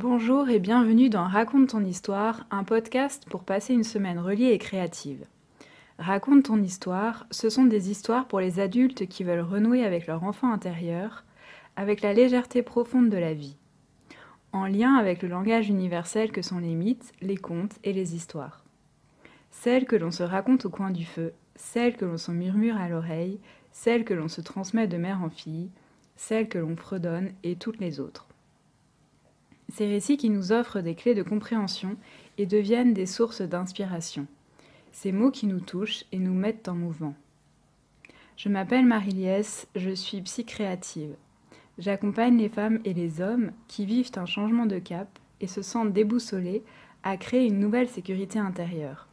Bonjour et bienvenue dans Raconte ton histoire, un podcast pour passer une semaine reliée et créative. Raconte ton histoire, ce sont des histoires pour les adultes qui veulent renouer avec leur enfant intérieur, avec la légèreté profonde de la vie, en lien avec le langage universel que sont les mythes, les contes et les histoires. Celles que l'on se raconte au coin du feu, celles que l'on se murmure à l'oreille, celles que l'on se transmet de mère en fille, celles que l'on fredonne et toutes les autres. Ces récits qui nous offrent des clés de compréhension et deviennent des sources d'inspiration. Ces mots qui nous touchent et nous mettent en mouvement. Je m'appelle Marie-Liesse, je suis psy-créative. J'accompagne les femmes et les hommes qui vivent un changement de cap et se sentent déboussolés à créer une nouvelle sécurité intérieure.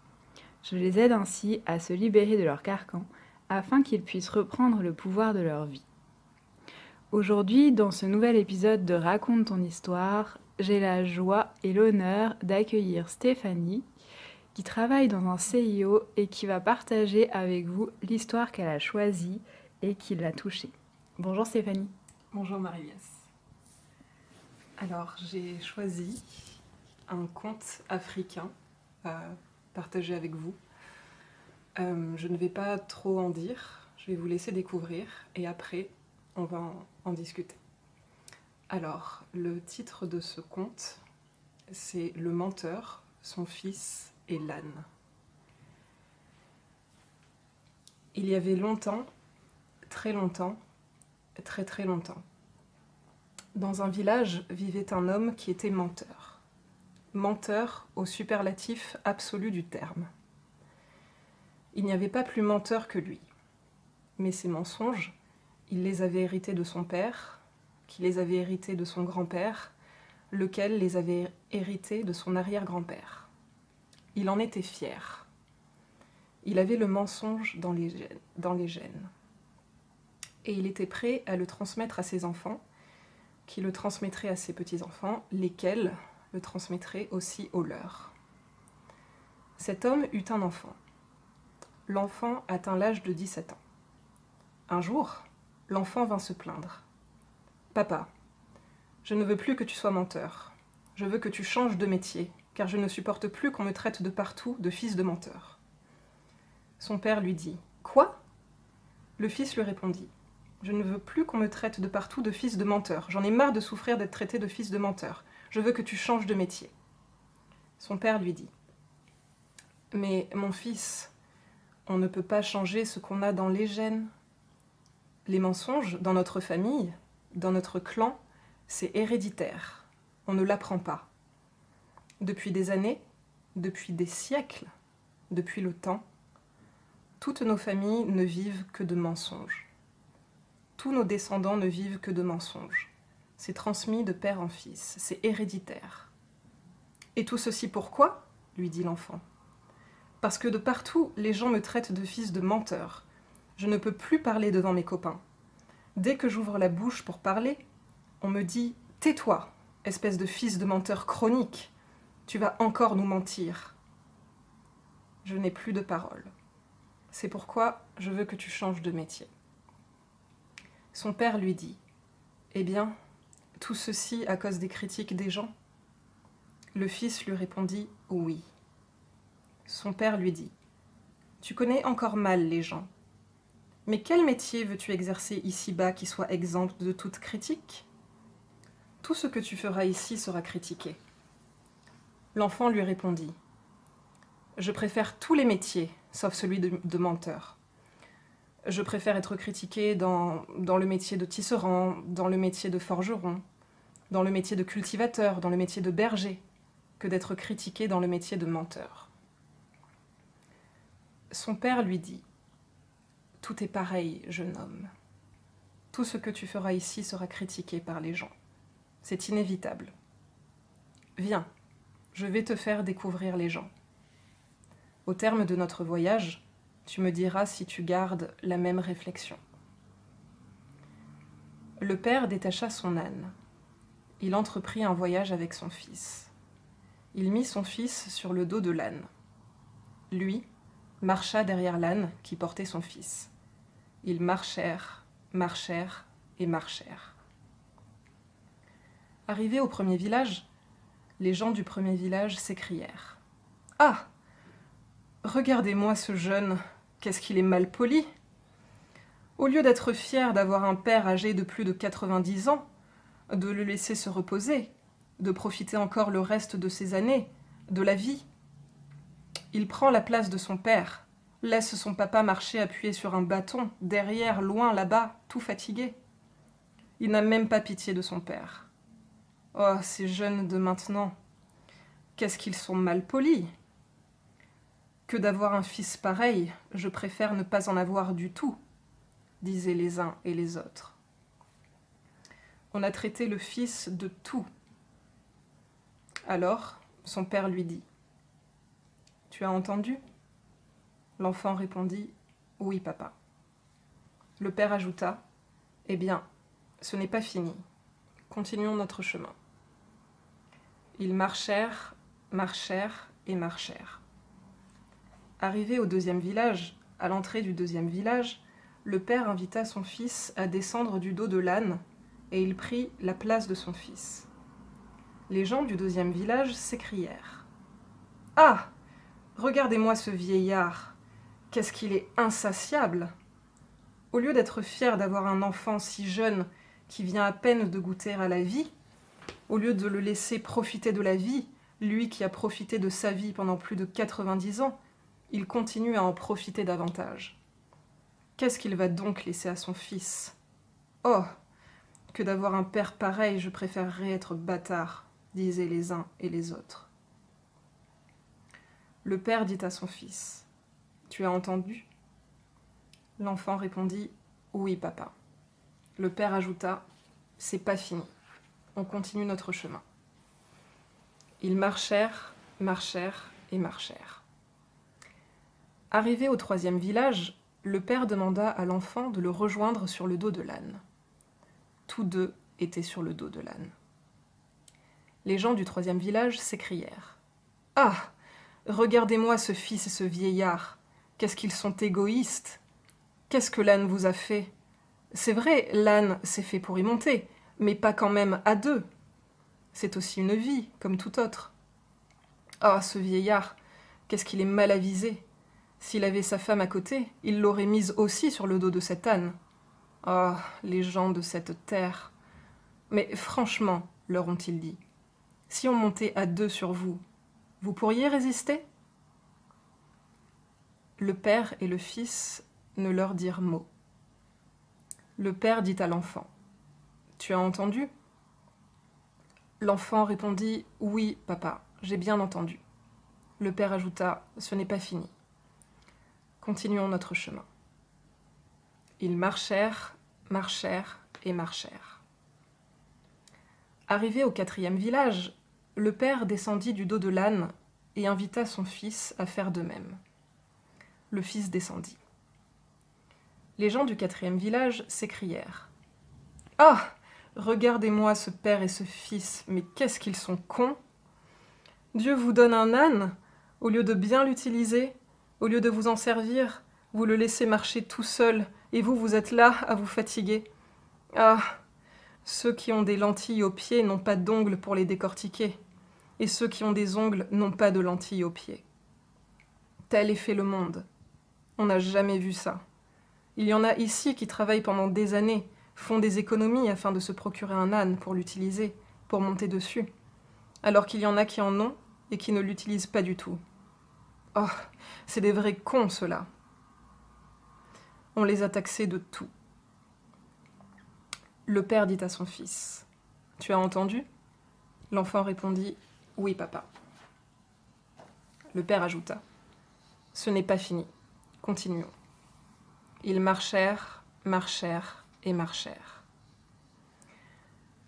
Je les aide ainsi à se libérer de leur carcan afin qu'ils puissent reprendre le pouvoir de leur vie. Aujourd'hui, dans ce nouvel épisode de Raconte ton histoire, j'ai la joie et l'honneur d'accueillir Stéphanie, qui travaille dans un CIO et qui va partager avec vous l'histoire qu'elle a choisie et qui l'a touchée. Bonjour Stéphanie. Bonjour Marie-Liesse. Alors, j'ai choisi un conte africain à partager avec vous. Je ne vais pas trop en dire, je vais vous laisser découvrir et après, on va en discuter. Alors, le titre de ce conte, c'est Le menteur, son fils et l'âne. Il y avait longtemps, très longtemps, très très longtemps, dans un village vivait un homme qui était menteur. Menteur au superlatif absolu du terme. Il n'y avait pas plus menteur que lui. Mais ses mensonges, il les avait hérités de son père, qui les avait hérités de son grand-père, lequel les avait hérités de son arrière-grand-père. Il en était fier. Il avait le mensonge dans les gènes. Et il était prêt à le transmettre à ses enfants, qui le transmettraient à ses petits-enfants, lesquels le transmettraient aussi aux leurs. Cet homme eut un enfant. L'enfant atteint l'âge de 17 ans. Un jour, l'enfant vint se plaindre. « Papa, je ne veux plus que tu sois menteur. Je veux que tu changes de métier, car je ne supporte plus qu'on me traite de partout de fils de menteur. » Son père lui dit « Quoi ?» Le fils lui répondit « Je ne veux plus qu'on me traite de partout de fils de menteur. J'en ai marre de souffrir d'être traité de fils de menteur. Je veux que tu changes de métier. » Son père lui dit « Mais mon fils, on ne peut pas changer ce qu'on a dans les gènes. Les mensonges, dans notre famille, dans notre clan, c'est héréditaire. On ne l'apprend pas. Depuis des années, depuis des siècles, depuis le temps, toutes nos familles ne vivent que de mensonges. Tous nos descendants ne vivent que de mensonges. C'est transmis de père en fils, c'est héréditaire. Et tout ceci pourquoi ? Lui dit l'enfant. Parce que de partout, les gens me traitent de fils de menteur. Je ne peux plus parler devant mes copains. Dès que j'ouvre la bouche pour parler, on me dit « Tais-toi, espèce de fils de menteur chronique, tu vas encore nous mentir. » Je n'ai plus de parole. C'est pourquoi je veux que tu changes de métier. Son père lui dit « Eh bien, tout ceci à cause des critiques des gens ?» Le fils lui répondit « Oui. » Son père lui dit « Tu connais encore mal les gens. Mais quel métier veux-tu exercer ici-bas qui soit exempt de toute critique ? Tout ce que tu feras ici sera critiqué. » L'enfant lui répondit « Je préfère tous les métiers, sauf celui de menteur. Je préfère être critiqué dans le métier de tisserand, dans le métier de forgeron, dans le métier de cultivateur, dans le métier de berger, que d'être critiqué dans le métier de menteur. » Son père lui dit « Tout est pareil, jeune homme. Tout ce que tu feras ici sera critiqué par les gens. C'est inévitable. Viens, je vais te faire découvrir les gens. Au terme de notre voyage, tu me diras si tu gardes la même réflexion. » Le père détacha son âne. Il entreprit un voyage avec son fils. Il mit son fils sur le dos de l'âne. Lui marcha derrière l'âne qui portait son fils. Ils marchèrent, marchèrent et marchèrent. Arrivés au premier village, Les gens du premier village s'écrièrent. « Ah! Regardez-moi ce jeune, qu'est-ce qu'il est mal poli! Au lieu d'être fier d'avoir un père âgé de plus de 90 ans, de le laisser se reposer, de profiter encore le reste de ses années, de la vie, il prend la place de son père, laisse son papa marcher appuyé sur un bâton, derrière, loin, là-bas, tout fatigué. Il n'a même pas pitié de son père. Oh, ces jeunes de maintenant, qu'est-ce qu'ils sont mal polis! Que d'avoir un fils pareil, je préfère ne pas en avoir du tout, disaient les uns et les autres. On a traité le fils de tout. Alors, son père lui dit « Tu as entendu ?» L'enfant répondit « Oui, papa. » Le père ajouta « Eh bien, ce n'est pas fini. Continuons notre chemin. » Ils marchèrent, marchèrent et marchèrent. Arrivé au deuxième village, à l'entrée du deuxième village, le père invita son fils à descendre du dos de l'âne et il prit la place de son fils. Les gens du deuxième village s'écrièrent. « Ah! Regardez-moi ce vieillard! Qu'est-ce qu'il est insatiable! Au lieu d'être fier d'avoir un enfant si jeune qui vient à peine de goûter à la vie, au lieu de le laisser profiter de la vie, lui qui a profité de sa vie pendant plus de 90 ans, il continue à en profiter davantage. Qu'est-ce qu'il va donc laisser à son fils? Oh! Que d'avoir un père pareil, je préférerais être bâtard, disaient les uns et les autres. Le père dit à son fils, « Tu as entendu ?» L'enfant répondit, « Oui, papa. » Le père ajouta, « C'est pas fini. On continue notre chemin. » Ils marchèrent, marchèrent et marchèrent. Arrivé au troisième village, le père demanda à l'enfant de le rejoindre sur le dos de l'âne. Tous deux étaient sur le dos de l'âne. Les gens du troisième village s'écrièrent. « Ah! Regardez-moi ce fils et ce vieillard! Qu'est-ce qu'ils sont égoïstes! Qu'est-ce que l'âne vous a fait? C'est vrai, l'âne s'est fait pour y monter, mais pas quand même à deux. C'est aussi une vie, comme tout autre. Ah, ce vieillard, qu'est-ce qu'il est mal avisé! S'il avait sa femme à côté, il l'aurait mise aussi sur le dos de cet âne. Ah, les gens de cette terre! Mais franchement, leur ont-ils dit, si on montait à deux sur vous, vous pourriez résister? Le père et le fils ne leur dirent mot. Le père dit à l'enfant, « Tu as entendu ?» L'enfant répondit, « Oui, papa, j'ai bien entendu. » Le père ajouta, « Ce n'est pas fini. Continuons notre chemin. » Ils marchèrent, marchèrent et marchèrent. Arrivé au quatrième village, le père descendit du dos de l'âne et invita son fils à faire de même. Le fils descendit. Les gens du quatrième village s'écrièrent. « Ah! Regardez-moi ce père et ce fils, mais qu'est-ce qu'ils sont cons! Dieu vous donne un âne, au lieu de bien l'utiliser, au lieu de vous en servir, vous le laissez marcher tout seul, et vous êtes là à vous fatiguer. Ah! Ceux qui ont des lentilles aux pieds n'ont pas d'ongles pour les décortiquer, et ceux qui ont des ongles n'ont pas de lentilles aux pieds. Tel est fait le monde. On n'a jamais vu ça. Il y en a ici qui travaillent pendant des années, font des économies afin de se procurer un âne pour l'utiliser, pour monter dessus, alors qu'il y en a qui en ont et qui ne l'utilisent pas du tout. Oh, c'est des vrais cons, ceux-là. On les a taxés de tout. Le père dit à son fils, « Tu as entendu ?» L'enfant répondit, « Oui, papa. » Le père ajouta, « Ce n'est pas fini. Continuons. » Ils marchèrent, marchèrent et marchèrent.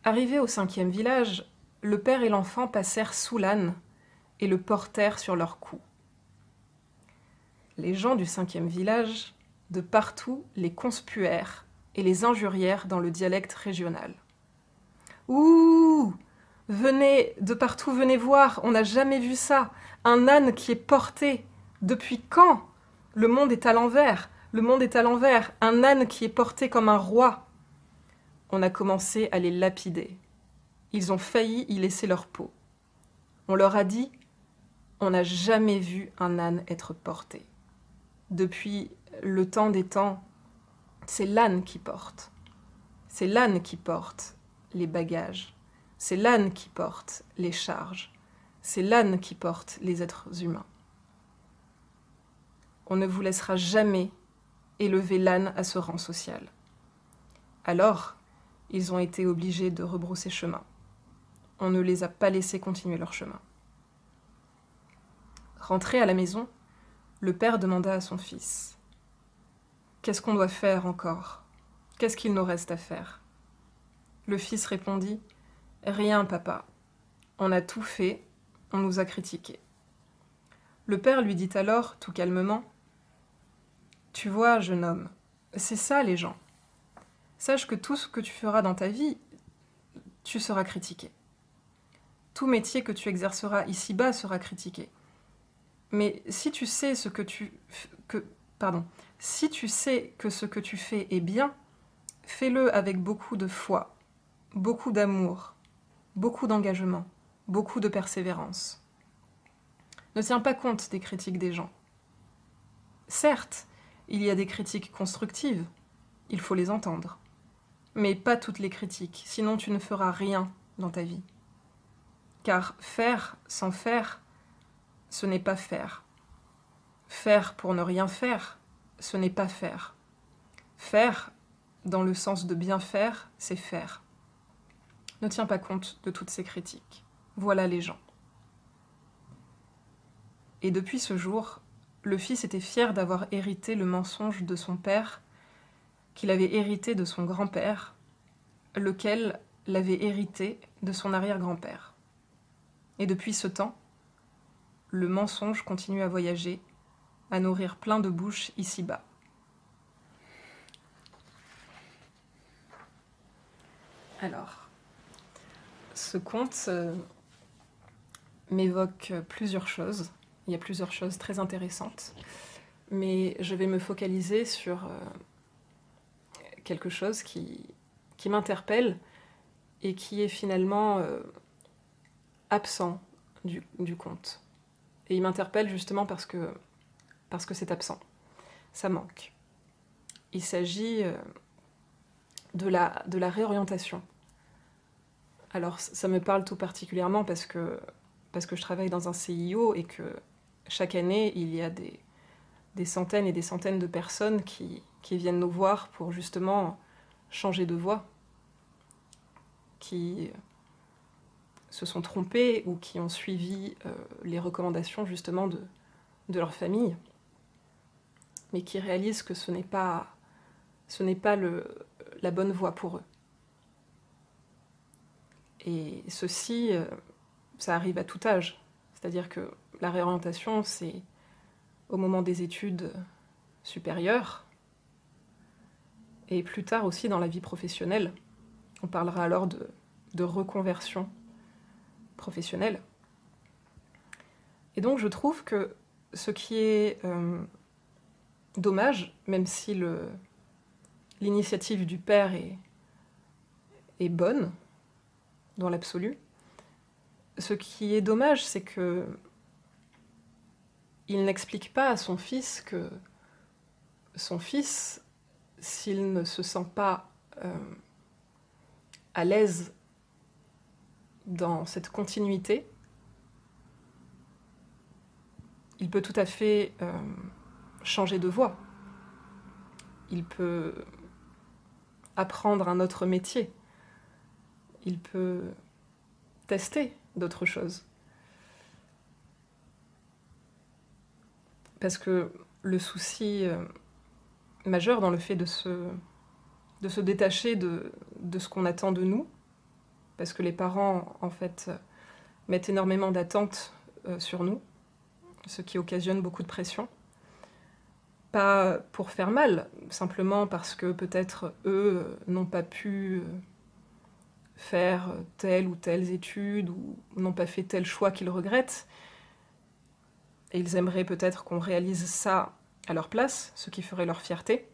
Arrivés au cinquième village, le père et l'enfant passèrent sous l'âne et le portèrent sur leur cou. Les gens du cinquième village, de partout, les conspuèrent et les injurièrent dans le dialecte régional. « Ouh! Venez, de partout, venez voir, on n'a jamais vu ça! Un âne qui est porté! Depuis quand? Le monde est à l'envers! Le monde est à l'envers! Un âne qui est porté comme un roi! » On a commencé à les lapider. Ils ont failli y laisser leur peau. On leur a dit « On n'a jamais vu un âne être porté. Depuis le temps des temps, c'est l'âne qui porte. C'est l'âne qui porte les bagages. C'est l'âne qui porte les charges. C'est l'âne qui porte les êtres humains. On ne vous laissera jamais élever l'âne à ce rang social. » Alors, ils ont été obligés de rebrousser chemin. On ne les a pas laissés continuer leur chemin. Rentré à la maison, le père demanda à son fils « Qu'est-ce qu'on doit faire encore? Qu'est-ce qu'il nous reste à faire ?» Le fils répondit « Rien, papa. On a tout fait, on nous a critiqués. » Le père lui dit alors, tout calmement « Tu vois, jeune homme, c'est ça les gens. Sache que tout ce que tu feras dans ta vie, tu seras critiqué. Tout métier que tu exerceras ici-bas sera critiqué. Mais si tu sais si tu sais que ce que tu fais est bien, fais-le avec beaucoup de foi, beaucoup d'amour, beaucoup d'engagement, beaucoup de persévérance. Ne tiens pas compte des critiques des gens. Certes, il y a des critiques constructives, il faut les entendre. Mais pas toutes les critiques, sinon tu ne feras rien dans ta vie. Car faire sans faire, ce n'est pas faire. Faire pour ne rien faire, ce n'est pas faire. Faire, dans le sens de bien faire, c'est faire. Ne tiens pas compte de toutes ces critiques. Voilà les gens. Et depuis ce jour, le fils était fier d'avoir hérité le mensonge de son père, qu'il avait hérité de son grand-père, lequel l'avait hérité de son arrière-grand-père. Et depuis ce temps, le mensonge continue à voyager, à nourrir plein de bouches ici-bas. Alors, ce conte m'évoque plusieurs choses. Il y a plusieurs choses très intéressantes, mais je vais me focaliser sur quelque chose qui m'interpelle et qui est finalement absent du conte. Et il m'interpelle justement parce que c'est absent. Ça manque. Il s'agit de la réorientation. Alors ça me parle tout particulièrement parce que je travaille dans un CIO et que chaque année, il y a des centaines et des centaines de personnes qui viennent nous voir pour justement changer de voie, qui se sont trompés ou qui ont suivi les recommandations justement de leur famille, mais qui réalisent que ce n'est pas la bonne voie pour eux. Et ceci, ça arrive à tout âge. C'est-à-dire que la réorientation, c'est au moment des études supérieures, et plus tard aussi dans la vie professionnelle. On parlera alors de reconversion professionnelle. Et donc je trouve que ce qui est dommage, même si l'initiative du père est bonne, dans l'absolu, ce qui est dommage, c'est que il n'explique pas à son fils que son fils, s'il ne se sent pas à l'aise dans cette continuité, il peut tout à fait changer de voie. Il peut apprendre un autre métier. Il peut tester d'autres choses. Parce que le souci majeur dans le fait de se détacher de ce qu'on attend de nous, parce que les parents, en fait, mettent énormément d'attentes sur nous, ce qui occasionne beaucoup de pression. Pas pour faire mal, simplement parce que peut-être eux n'ont pas pu faire telle ou telle étude ou n'ont pas fait tel choix qu'ils regrettent. Et ils aimeraient peut-être qu'on réalise ça à leur place, ce qui ferait leur fierté.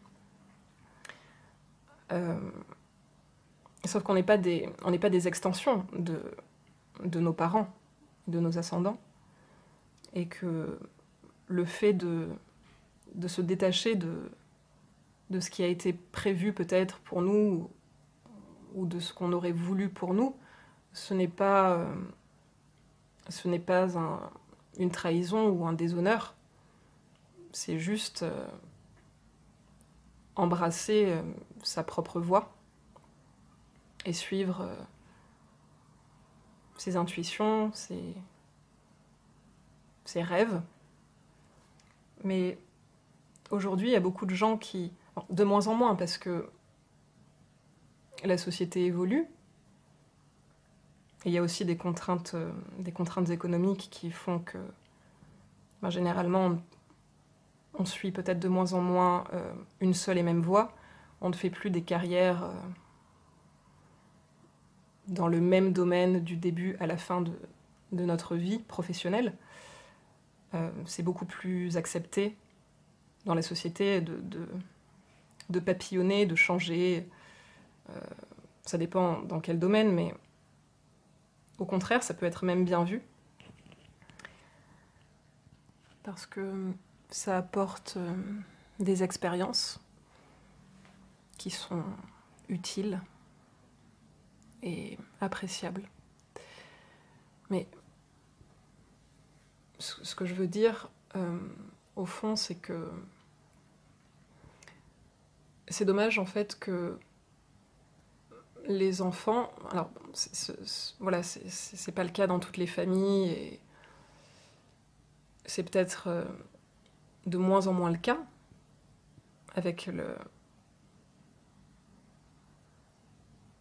Sauf qu'on n'est pas des extensions de nos parents. de nos ascendants, et que le fait de se détacher de ce qui a été prévu peut-être pour nous, ou de ce qu'on aurait voulu pour nous, ce n'est pas une trahison ou un déshonneur, c'est juste embrasser sa propre voie et suivre ses intuitions, ses rêves. Mais aujourd'hui, il y a beaucoup de gens qui... de moins en moins, parce que la société évolue. Et il y a aussi des contraintes économiques qui font que, généralement, on suit peut-être de moins en moins une seule et même voie. On ne fait plus des carrières dans le même domaine du début à la fin de notre vie professionnelle. C'est beaucoup plus accepté dans la société de papillonner, de changer. Ça dépend dans quel domaine, mais au contraire, ça peut être même bien vu. Parce que ça apporte des expériences qui sont utiles et appréciables. Mais ce que je veux dire, au fond, c'est que c'est dommage en fait que les enfants... Alors, voilà, c'est pas le cas dans toutes les familles, et c'est peut-être de moins en moins le cas avec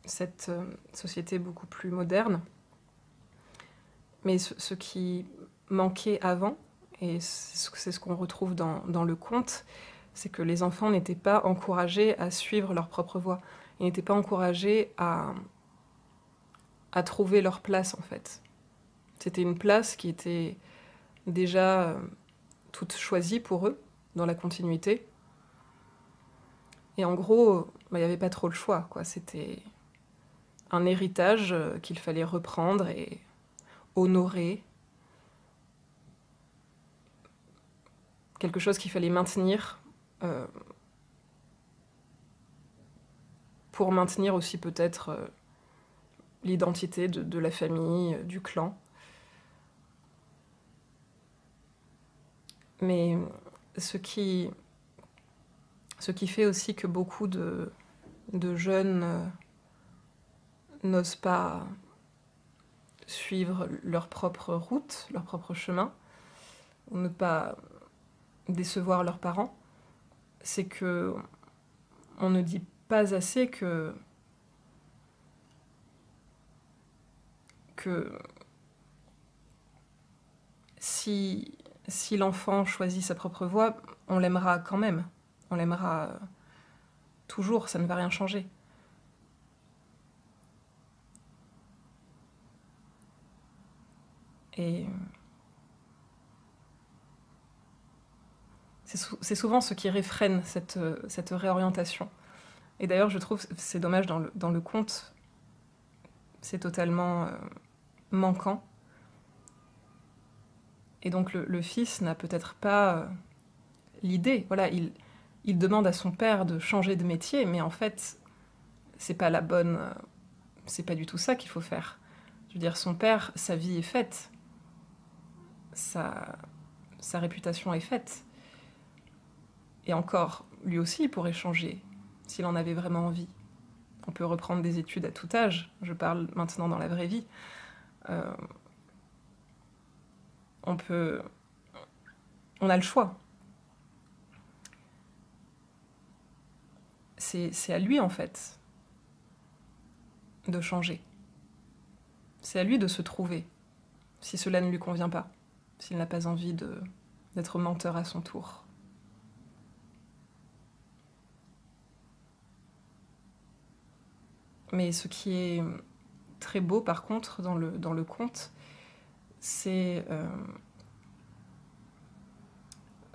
cette société beaucoup plus moderne. Mais ce qui manquait avant, et c'est ce qu'on retrouve dans le conte, c'est que les enfants n'étaient pas encouragés à suivre leur propre voie. Ils n'étaient pas encouragés à trouver leur place, en fait. C'était une place qui était déjà toute choisie pour eux, dans la continuité. Et en gros, il n'y avait pas trop le choix, quoi. C'était un héritage qu'il fallait reprendre et honorer. Quelque chose qu'il fallait maintenir pour maintenir aussi peut-être l'identité de la famille, du clan. Mais ce qui fait aussi que beaucoup de jeunes n'osent pas suivre leur propre route, leur propre chemin, ou ne pas décevoir leurs parents, c'est que on ne dit pas assez que si l'enfant choisit sa propre voie, on l'aimera quand même. On l'aimera toujours, ça ne va rien changer. Et c'est souvent ce qui réfrène cette réorientation. Et d'ailleurs, je trouve que c'est dommage, dans le conte, c'est totalement manquant. Et donc le fils n'a peut-être pas l'idée. Voilà, il demande à son père de changer de métier, mais en fait, c'est pas c'est pas du tout ça qu'il faut faire. Je veux dire, son père, sa vie est faite. Sa réputation est faite. Et encore, lui aussi, il pourrait changer, s'il en avait vraiment envie. On peut reprendre des études à tout âge. Je parle maintenant dans la vraie vie. On a le choix. C'est à lui, en fait, de changer. C'est à lui de se trouver, si cela ne lui convient pas, s'il n'a pas envie d'être menteur à son tour. Mais ce qui est très beau, par contre, dans le conte, c'est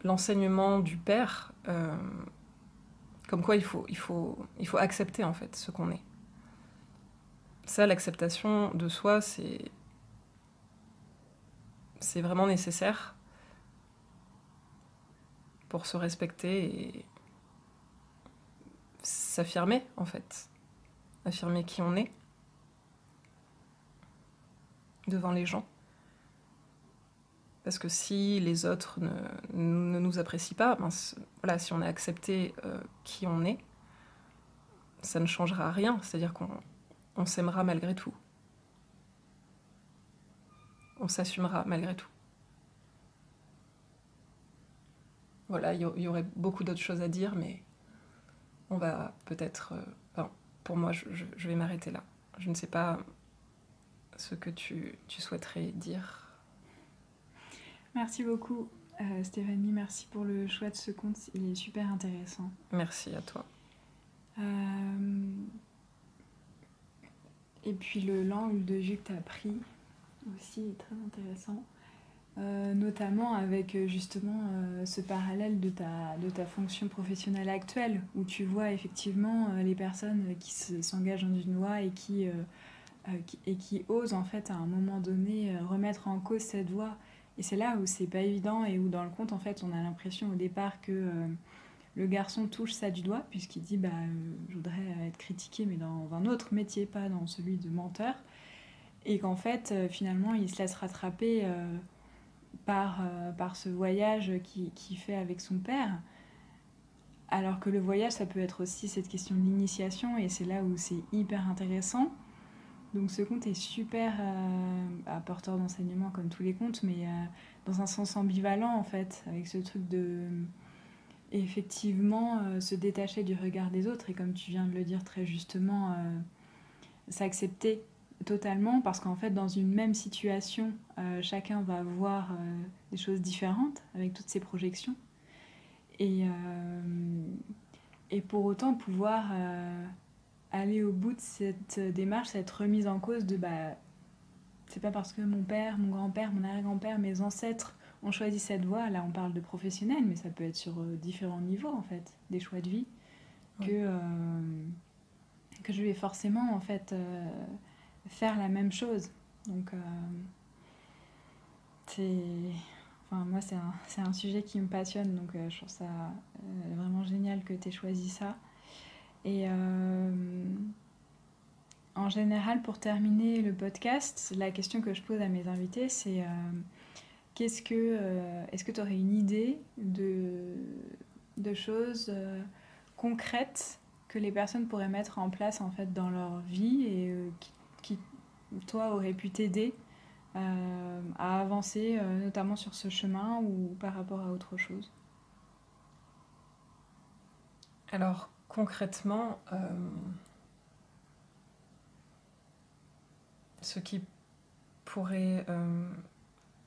l'enseignement du père, comme quoi il faut accepter, en fait, ce qu'on est. Ça, l'acceptation de soi, c'est c'est vraiment nécessaire pour se respecter et s'affirmer, en fait. Affirmer qui on est devant les gens. Parce que si les autres ne nous apprécient pas, ben, voilà, si on a accepté qui on est, ça ne changera rien. C'est-à-dire qu'on s'aimera malgré tout. On s'assumera malgré tout. Voilà, il y aurait beaucoup d'autres choses à dire, mais on va peut-être... enfin, pour moi, je vais m'arrêter là. Je ne sais pas ce que tu souhaiterais dire. Merci beaucoup, Stéphanie. Merci pour le choix de ce conte. Il est super intéressant. Merci à toi. Et puis l'angle de vue que tu as pris aussi est très intéressant. Notamment avec justement ce parallèle de ta fonction professionnelle actuelle, où tu vois effectivement les personnes qui s'engagent dans une voie et qui osent en fait à un moment donné remettre en cause cette voie. Et c'est là où c'est pas évident et où dans le conte en fait on a l'impression au départ que le garçon touche ça du doigt, puisqu'il dit je voudrais être critiqué mais dans un autre métier, pas dans celui de menteur, et qu'en fait finalement il se laisse rattraper par ce voyage qu'il fait avec son père, alors que le voyage ça peut être aussi cette question de l'initiation, et c'est là où c'est hyper intéressant. Donc ce conte est super apporteur d'enseignement comme tous les contes, mais dans un sens ambivalent en fait, avec ce truc de effectivement se détacher du regard des autres, et comme tu viens de le dire très justement, s'accepter totalement, parce qu'en fait dans une même situation chacun va voir des choses différentes avec toutes ces projections, et pour autant pouvoir aller au bout de cette démarche, cette remise en cause de c'est pas parce que mon père, mon grand-père, mon arrière-grand-père, mes ancêtres ont choisi cette voie, là on parle de professionnel, mais ça peut être sur différents niveaux en fait, des choix de vie, que je vais forcément en fait faire la même chose. Donc moi c'est un sujet qui me passionne, donc je trouve ça vraiment génial que tu aies choisi ça. Et en général, pour terminer le podcast, la question que je pose à mes invités, c'est est-ce que tu aurais une idée de choses concrètes que les personnes pourraient mettre en place en fait dans leur vie, et qui toi aurait pu t'aider à avancer notamment sur ce chemin ou par rapport à autre chose? Alors concrètement, ce qui pourrait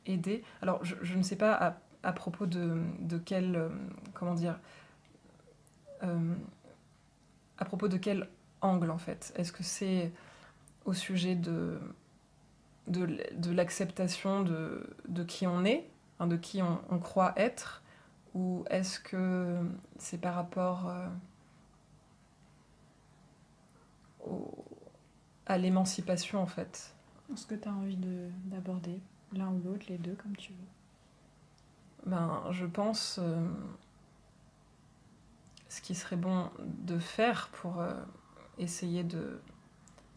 aider... Alors je ne sais pas à propos de quel... comment dire... à propos de quel angle en fait. Est-ce que c'est au sujet de l'acceptation de qui on est, hein, de qui on croit être, ou est-ce que c'est par rapport à l'émancipation en fait? Est-ce que tu as envie d'aborder l'un ou l'autre, les deux, comme tu veux? Je pense ce qui serait bon de faire pour essayer de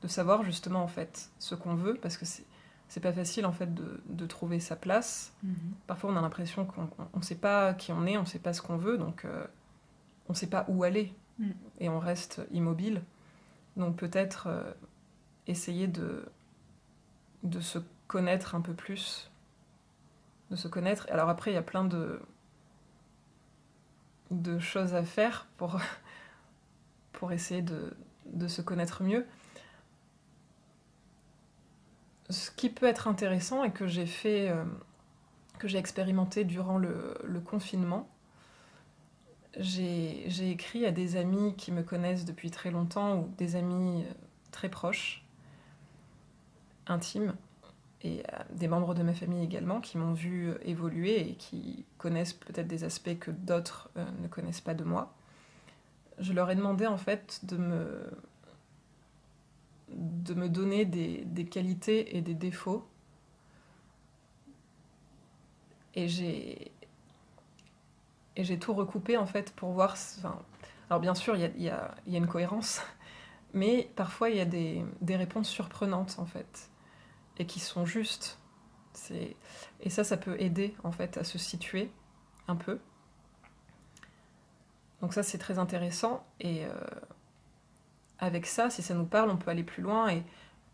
savoir justement en fait ce qu'on veut, parce que c'est pas facile en fait de trouver sa place. Parfois on a l'impression qu'on ne sait pas qui on est, on ne sait pas ce qu'on veut, donc on ne sait pas où aller, et on reste immobile. Donc peut-être essayer de se connaître un peu plus, de se connaître. Alors après il y a plein de choses à faire pour essayer de se connaître mieux. Ce qui peut être intéressant et que j'ai fait, que j'ai expérimenté durant le confinement, j'ai écrit à des amis qui me connaissent depuis très longtemps, ou des amis très proches, intimes, et des membres de ma famille également qui m'ont vu évoluer et qui connaissent peut-être des aspects que d'autres ne connaissent pas de moi. Je leur ai demandé en fait de me donner des qualités et des défauts Et j'ai tout recoupé en fait pour voir. Enfin, alors bien sûr, il y a une cohérence, mais parfois il y a des réponses surprenantes en fait, et qui sont justes. Et ça peut aider en fait à se situer un peu. Donc ça c'est très intéressant, et avec ça, si ça nous parle, on peut aller plus loin et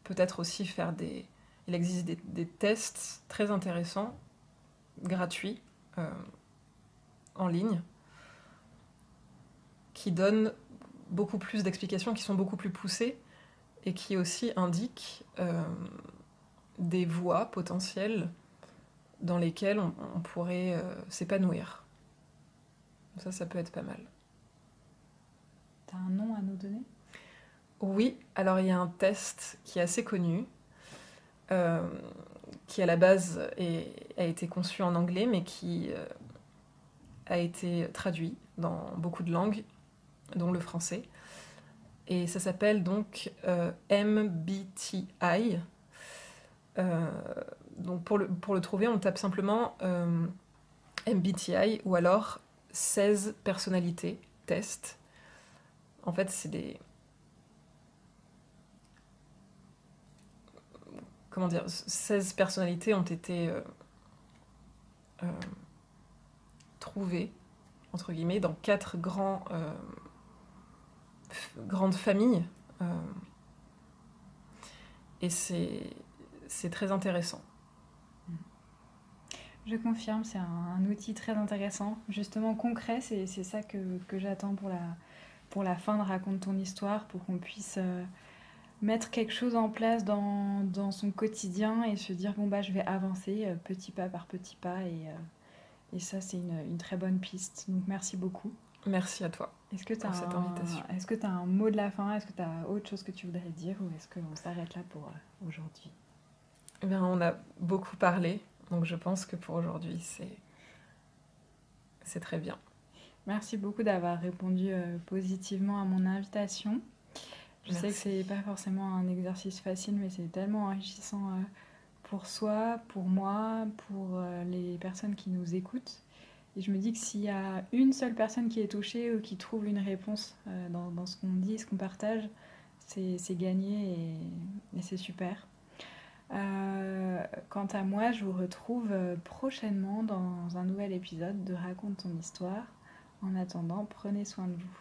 peut-être aussi faire des... Il existe des tests très intéressants, gratuits, euh, en ligne, qui donnent beaucoup plus d'explications, qui sont beaucoup plus poussées, et qui aussi indiquent des voies potentielles dans lesquelles on pourrait s'épanouir. Ça peut être pas mal. T'as un nom à nous donner ? Oui, alors il y a un test qui est assez connu, qui à la base a été conçu en anglais, mais qui a été traduit dans beaucoup de langues, dont le français. Et ça s'appelle donc MBTI. Donc pour le trouver, on tape simplement MBTI ou alors 16 personnalités test. En fait, c'est des... Comment dire, 16 personnalités ont été trouvées, entre guillemets, dans 4 grandes familles. Et c'est très intéressant. Je confirme, c'est un outil très intéressant, justement concret, c'est ça que j'attends pour la fin de Raconte ton histoire, pour qu'on puisse mettre quelque chose en place dans son quotidien et se dire bon bah je vais avancer petit pas par petit pas, et ça c'est une très bonne piste, donc merci beaucoup. Merci à toi Est-ce que tu pour cette invitation. Est-ce que tu as un mot de la fin? Est-ce que tu as autre chose que tu voudrais dire, ou est-ce qu'on s'arrête là pour aujourd'hui? Eh bien, on a beaucoup parlé, donc je pense que pour aujourd'hui, c'est très bien. Merci beaucoup d'avoir répondu positivement à mon invitation. Je sais que c'est pas forcément un exercice facile, mais c'est tellement enrichissant pour soi, pour moi, pour les personnes qui nous écoutent. Et je me dis que s'il y a une seule personne qui est touchée ou qui trouve une réponse dans ce qu'on dit, ce qu'on partage, c'est gagné, et c'est super. Quant à moi, je vous retrouve prochainement dans un nouvel épisode de Raconte ton histoire. En attendant, prenez soin de vous.